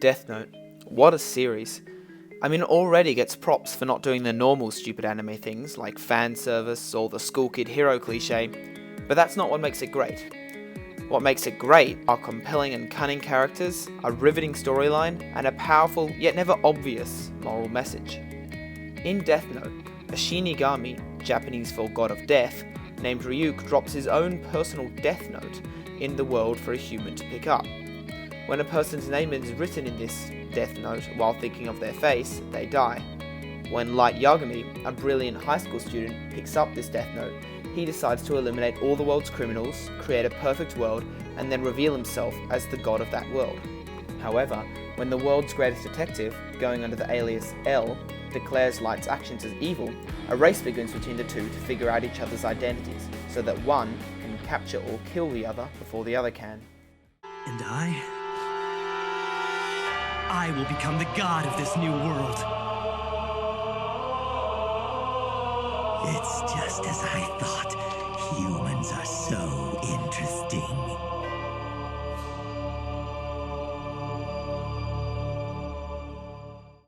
Death Note. What a series. I mean, it already gets props for not doing the normal stupid anime things like fan service or the school kid hero cliche, but that's not what makes it great. What makes it great are compelling and cunning characters, a riveting storyline, and a powerful yet never obvious moral message. In Death Note, a Shinigami, Japanese for god of death, named Ryuk drops his own personal death note in the world for a human to pick up. When a person's name is written in this death note while thinking of their face, they die. When Light Yagami, a brilliant high school student, picks up this death note, he decides to eliminate all the world's criminals, create a perfect world, and then reveal himself as the god of that world. However, when the world's greatest detective, going under the alias L, declares Light's actions as evil, a race begins between the two to figure out each other's identities, so that one can capture or kill the other before the other can. And I will become the god of this new world. It's just as I thought. Humans are so interesting.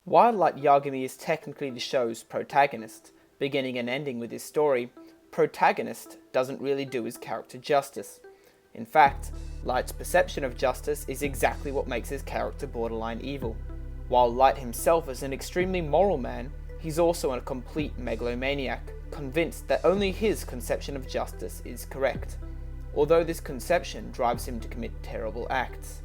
While Light Yagami is technically the show's protagonist, beginning and ending with his story, protagonist doesn't really do his character justice. In fact, Light's perception of justice is exactly what makes his character borderline evil. While Light himself is an extremely moral man, he's also a complete megalomaniac, convinced that only his conception of justice is correct, although this conception drives him to commit terrible acts.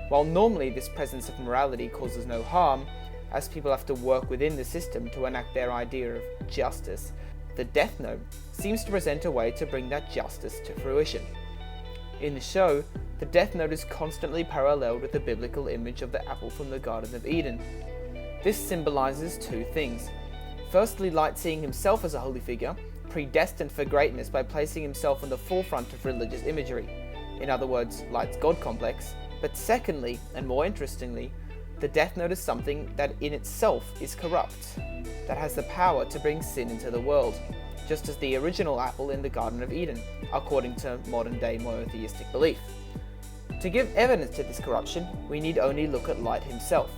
While normally this presence of morality causes no harm, as people have to work within the system to enact their idea of justice, the Death Note seems to present a way to bring that justice to fruition. In the show, the Death Note is constantly paralleled with the biblical image of the apple from the Garden of Eden. This symbolizes two things. Firstly, Light seeing himself as a holy figure, predestined for greatness by placing himself on the forefront of religious imagery. In other words, Light's God complex. But secondly, and more interestingly, the Death Note is something that in itself is corrupt, that has the power to bring sin into the world, just as the original apple in the Garden of Eden, according to modern-day monotheistic belief. To give evidence to this corruption, we need only look at Light himself.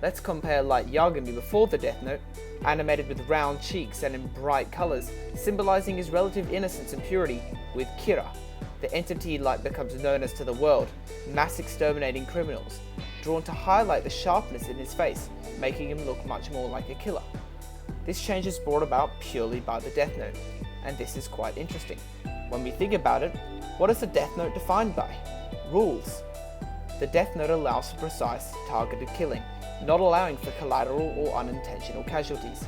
Let's compare Light Yagami before the Death Note, animated with round cheeks and in bright colours, symbolising his relative innocence and purity, with Kira, the entity Light becomes known as to the world, mass exterminating criminals, drawn to highlight the sharpness in his face, making him look much more like a killer. This change is brought about purely by the Death Note, and this is quite interesting. When we think about it, what is the Death Note defined by? Rules. The Death Note allows for precise, targeted killing, not allowing for collateral or unintentional casualties.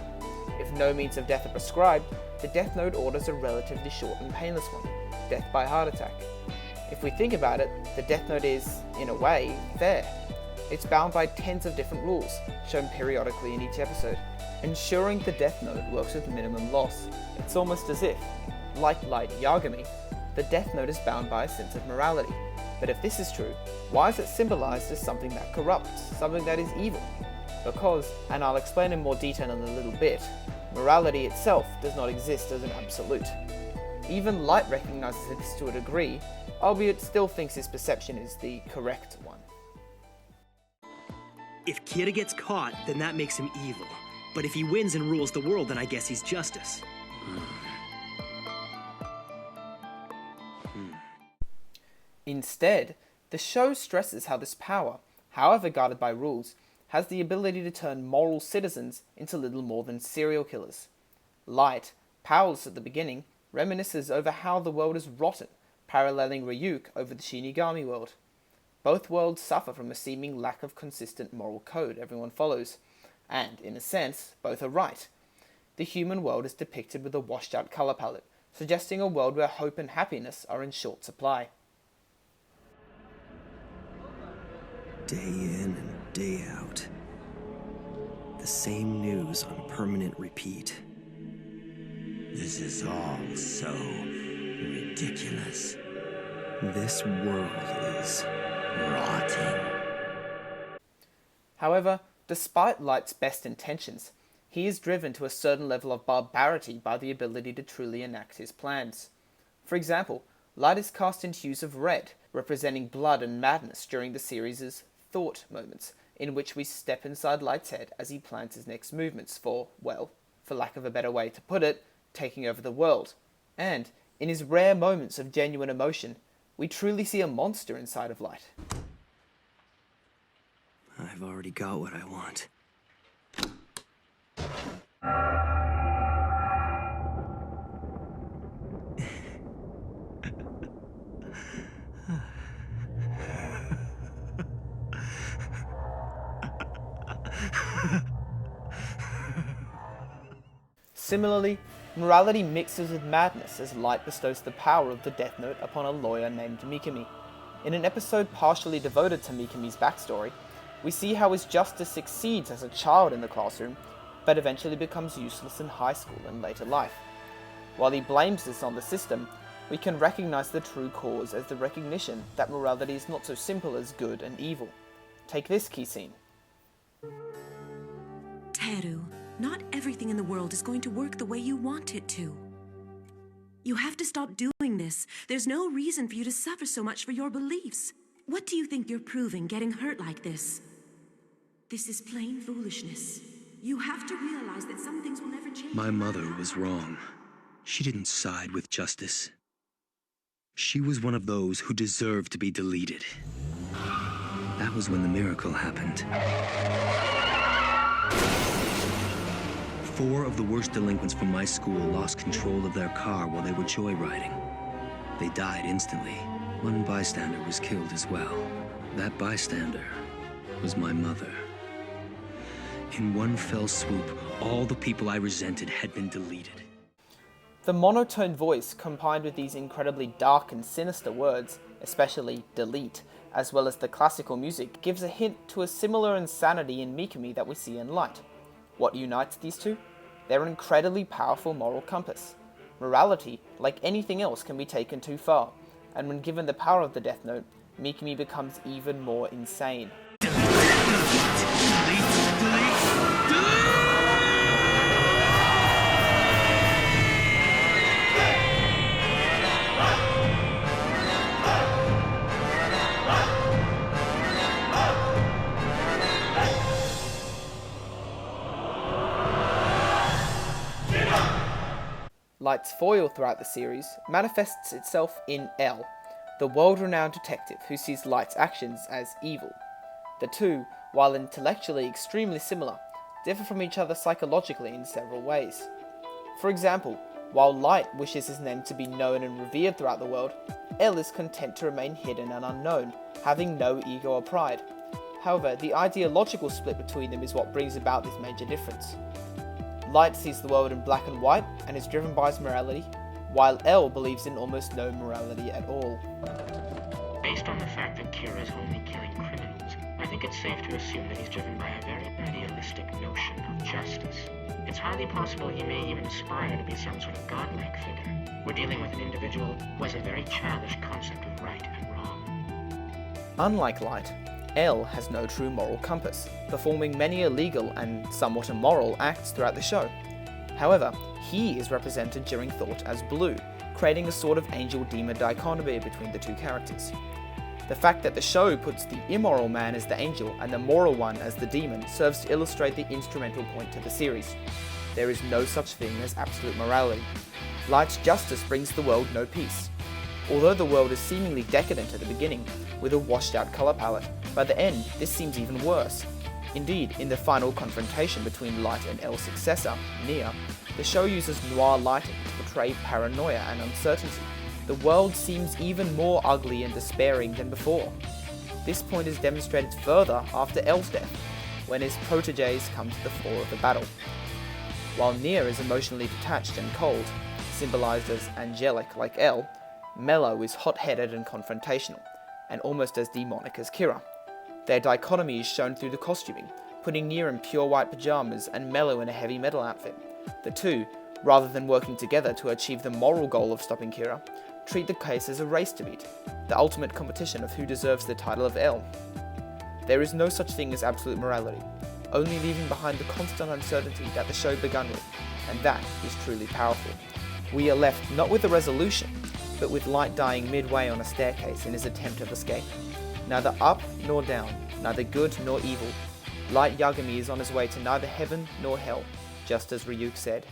If no means of death are prescribed, the Death Note orders a relatively short and painless one, death by heart attack. If we think about it, the Death Note is, in a way, fair. It's bound by tens of different rules, shown periodically in each episode, ensuring the Death Note works with minimum loss. It's almost as if, like Light Yagami, the Death Note is bound by a sense of morality. But if this is true, why is it symbolized as something that corrupts, something that is evil? Because, and I'll explain in more detail in a little bit, morality itself does not exist as an absolute. Even Light recognizes this to a degree, albeit still thinks his perception is the correct one. If Kira gets caught, then that makes him evil. But if he wins and rules the world, then I guess he's justice. Instead, the show stresses how this power, however guarded by rules, has the ability to turn moral citizens into little more than serial killers. Light, powerless at the beginning, reminisces over how the world is rotten, paralleling Ryuk over the Shinigami world. Both worlds suffer from a seeming lack of consistent moral code everyone follows, and, in a sense, both are right. The human world is depicted with a washed-out colour palette, suggesting a world where hope and happiness are in short supply. Day in and day out. The same news on permanent repeat. This is all so ridiculous. This world is rotting. However, despite Light's best intentions, he is driven to a certain level of barbarity by the ability to truly enact his plans. For example, Light is cast in hues of red, representing blood and madness during the series' thought moments, in which we step inside Light's head as he plans his next movements for, well, for lack of a better way to put it, taking over the world. And, in his rare moments of genuine emotion, we truly see a monster inside of Light. I've already got what I want. Similarly, morality mixes with madness as Light bestows the power of the Death Note upon a lawyer named Mikami. In an episode partially devoted to Mikami's backstory, we see how his justice succeeds as a child in the classroom, but eventually becomes useless in high school and later life. While he blames this on the system, we can recognize the true cause as the recognition that morality is not so simple as good and evil. Take this key scene. Teru, not everything in the world is going to work the way you want it to. You have to stop doing this. There's no reason for you to suffer so much for your beliefs. What do you think you're proving getting hurt like this? This is plain foolishness. You have to realize that some things will never change. My mother was wrong. She didn't side with justice. She was one of those who deserved to be deleted. That was when the miracle happened. 4 of the worst delinquents from my school lost control of their car while they were joyriding. They died instantly. One bystander was killed as well. That bystander was my mother. In one fell swoop, all the people I resented had been deleted. The monotone voice combined with these incredibly dark and sinister words, especially delete, as well as the classical music, gives a hint to a similar insanity in Mikami that we see in Light. What unites these two? Their incredibly powerful moral compass. Morality, like anything else, can be taken too far, and when given the power of the Death Note, Mikami becomes even more insane. Light's foil throughout the series manifests itself in L, the world-renowned detective who sees Light's actions as evil. The two, while intellectually extremely similar, differ from each other psychologically in several ways. For example, while Light wishes his name to be known and revered throughout the world, L is content to remain hidden and unknown, having no ego or pride. However, the ideological split between them is what brings about this major difference. Light sees the world in black and white and is driven by his morality, while L believes in almost no morality at all. Based on the fact that Kira is only killing criminals, I think it's safe to assume that he's driven by a very idealistic notion of justice. It's highly possible he may even aspire to be some sort of godlike figure. We're dealing with an individual who has a very childish concept of right and wrong. Unlike Light, L has no true moral compass, performing many illegal and somewhat immoral acts throughout the show. However, he is represented during thought as blue, creating a sort of angel-demon dichotomy between the two characters. The fact that the show puts the immoral man as the angel and the moral one as the demon serves to illustrate the instrumental point to the series. There is no such thing as absolute morality. Light's justice brings the world no peace. Although the world is seemingly decadent at the beginning, with a washed-out colour palette, by the end this seems even worse. Indeed, in the final confrontation between Light and L's successor, Nia, the show uses noir lighting to portray paranoia and uncertainty. The world seems even more ugly and despairing than before. This point is demonstrated further after L's death, when his proteges come to the fore of the battle. While Nia is emotionally detached and cold, symbolized as angelic like L, Mello is hot-headed and confrontational, and almost as demonic as Kira. Their dichotomy is shown through the costuming, putting Nia in pure white pajamas and Mello in a heavy metal outfit. The two, rather than working together to achieve the moral goal of stopping Kira, treat the case as a race to beat, the ultimate competition of who deserves the title of L. There is no such thing as absolute morality, only leaving behind the constant uncertainty that the show began with, and that is truly powerful. We are left not with a resolution, but with Light dying midway on a staircase in his attempt of escape. Neither up nor down, neither good nor evil. Light Yagami is on his way to neither heaven nor hell, just as Ryuk said.